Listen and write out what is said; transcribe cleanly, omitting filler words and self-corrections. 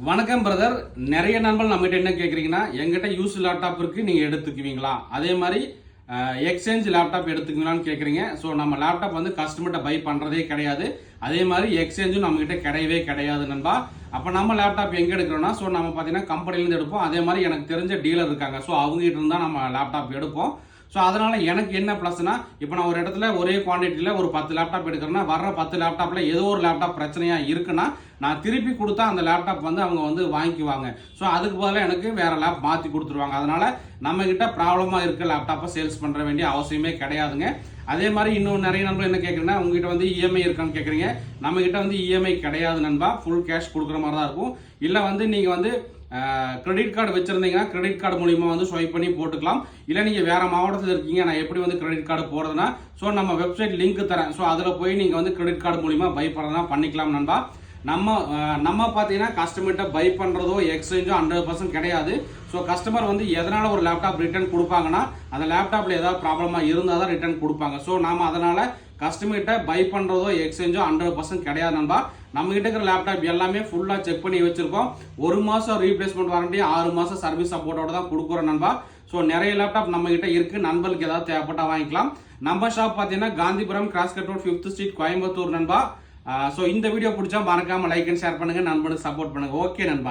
வணக்கம் பிரதர். நிறைய நண்பர்கள் நம்மகிட்ட என்ன கேட்குறீங்கன்னா, எங்கிட்ட யூஸ் லேப்டாப் இருக்கு, நீங்க எடுத்துக்குவீங்களா? அதே மாதிரி எக்ஸ்சேஞ்ச் லேப்டாப் எடுத்துக்குவீங்களான்னு கேட்குறீங்க. ஸோ நம்ம லேப்டாப் வந்து கஸ்டமர்கிட்ட பை பண்ணுறதே கிடையாது. அதே மாதிரி எக்ஸ்சேஞ்சும் நம்மகிட்ட கிடையவே கிடையாது நண்பா. அப்போ நம்ம லேப்டாப் எங்கே எடுக்கிறோம்னா, ஸோ நம்ம பார்த்தீங்கன்னா கம்பெனிலேருந்து எடுப்போம். அதே மாதிரி எனக்கு தெரிஞ்ச டீலர் இருக்காங்க. ஸோ அவங்ககிட்ட இருந்தால் நம்ம லேப்டாப் எடுப்போம். ஸோ அதனால எனக்கு என்ன ப்ளஸ்னா, இப்போ நான் ஒரு இடத்துல ஒரே குவான்டிட்டியில் ஒரு 10 லேப்டாப் எடுக்கிறேன்னா, வர்ற 10 லேப்டாப்பில் ஏதோ ஒரு லேப்டாப் பிரச்சனையா இருக்குன்னா, நான் திருப்பி கொடுத்தா அந்த லேப்டாப் வந்து அவங்க வந்து வாங்கிக்குவாங்க. ஸோ அதுக்கு பதிலாக எனக்கு வேற லேப் மாற்றி கொடுத்துருவாங்க. அதனால நம்ம கிட்ட ப்ராப்ளமாக இருக்க லேப்டாப்பை சேல்ஸ் பண்ணுற வேண்டிய அவசியமே கிடையாதுங்க. அதே மாதிரி இன்னும் நிறைய நண்பர்கள் என்ன கேட்குறீங்கன்னா, உங்ககிட்ட வந்து இஎம்ஐ இருக்கான்னு கேட்குறீங்க. நம்ம கிட்ட வந்து இஎம்ஐ கிடையாது நண்பா. ஃபுல் கேஷ் கொடுக்குற மாதிரி தான் இருக்கும். இல்லை வந்து நீங்கள் வந்து கிரெடிட் கார்டு வச்சிருந்தீங்கன்னா கிரெடிட் கார்டு மூலியமா வந்து ஸ்வைப் பண்ணி போட்டுக்கலாம். இல்லை நீங்க வேற மாவட்டத்தில் இருக்கீங்க, நான் எப்படி வந்து கிரெடிட் கார்டு போடுறதுன்னா, ஸோ நம்ம வெப்சைட் லிங்க் தரேன். ஸோ அதில் போய் நீங்க வந்து கிரெடிட் கார்டு மூலியமா பை பண்ணா பண்ணிக்கலாம் நண்பா. நம்ம பார்த்தீங்கன்னா கஸ்டமர்கிட்ட பை பண்றதோ எக்ஸ்சேஞ்சோ 100% கிடையாது. ஸோ கஸ்டமர் வந்து எதனால ஒரு லேப்டாப் ரிட்டர்ன் கொடுப்பாங்கன்னா, அந்த லேப்டாப்ல ஏதாவது ப்ராப்ளமா இருந்தால் தான் ரிட்டர்ன் கொடுப்பாங்க. ஸோ நாம அதனால கஸ்டமர்கிட்ட பை பண்றதோ எக்ஸ்சேஞ்சோ 100% கிடையாது நண்பா. நம்ம கிட்ட இருக்கிற லேப்டாப் எல்லாமே ஃபுல்லா செக் பண்ணி வச்சிருக்கோம். 1 மாசம் ரீப்ளேஸ்மெண்ட் வாரண்டி, 6 மாசம் சர்வீஸ் சப்போர்ட்டோட தான் கொடுக்குறோம் நண்பா. ஸோ நிறைய லேப்டாப் நம்ம கிட்ட இருக்கு. நண்பர்களுக்கு ஏதாவது தேவைப்பட்டா வாங்கிக்கலாம். நம்ம ஷாப் பார்த்தீங்கன்னா Gandhipuram cross cut road 5th street Coimbatore நண்பா. ஸோ இந்த வீடியோ பிடிச்சா மறக்காம லைக் அண்ட் ஷேர் பண்ணுங்க, நண்பனுக்கு சப்போர்ட் பண்ணுங்க. ஓகே நண்பா.